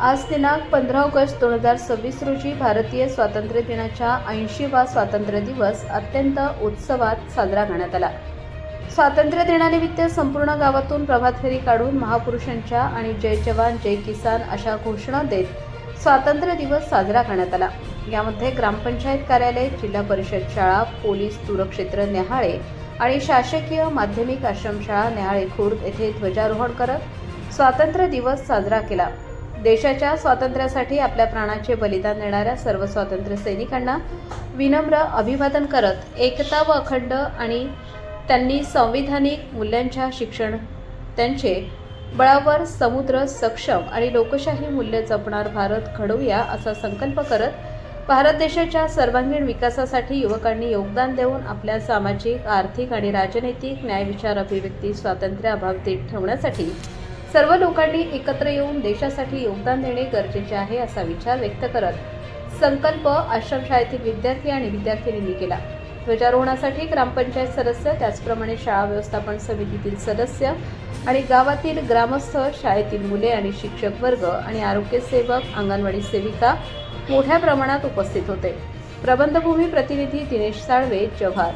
आज दिनांक 15 ऑगस्ट 2026 रोजी भारतीय स्वातंत्र्य दिनाच्या 80वा स्वातंत्र्य दिवस अत्यंत उत्सवात साजरा करण्यात आला। स्वातंत्र्य दिनानिमित्त संपूर्ण गावातून प्रभात फेरी काढून महापुरुषांच्या आणि जय जवान जय किसान अशा घोषणा देत स्वातंत्र्य दिवस साजरा करण्यात आला। यामध्ये ग्रामपंचायत कार्यालय, जिल्हा परिषद शाळा, पोलीस दूरक्षेत्र न्याहाळे आणि शासकीय माध्यमिक आश्रमशाळा न्याहाळे खुर्द येथे ध्वजारोहण करत स्वातंत्र्य दिवस साजरा केला। देशाच्या स्वातंत्र्यासाठी आपल्या प्राणाचे बलिदान देणाऱ्या सर्व स्वातंत्र्य सैनिकांना विनम्र अभिवादन करत एकता व अखंड आणि त्यांनी संविधानिक मूल्यांच्या शिक्षण त्यांचे बळावर समुद्र सक्षम आणि लोकशाही मूल्य जपणार भारत घडवूया असा संकल्प करत भारत देशाच्या सर्वांगीण विकासासाठी युवकांनी योगदान देऊन आपल्या सामाजिक, आर्थिक आणि राजनैतिक न्यायविचार अभिव्यक्ती स्वातंत्र्य अबाधित ठेवण्यासाठी सर्व लोकांनी एकत्र येऊन देशासाठी योगदान देणे गरजेचे आहे असा विचार व्यक्त करत संकल्प आश्रमशाळेतील विद्यार्थी आणि विद्यार्थिनींनी केला। ध्वजारोहणासाठी ग्रामपंचायत सदस्य, त्याचप्रमाणे शाळा व्यवस्थापन समितीतील सदस्य आणि गावातील ग्रामस्थ, शाळेतील मुले आणि शिक्षक वर्ग आणि आरोग्य सेवक, अंगणवाडी सेविका मोठ्या प्रमाणात उपस्थित होते। प्रबंधभूमी प्रतिनिधी दिनेश साळवे, जव्हार।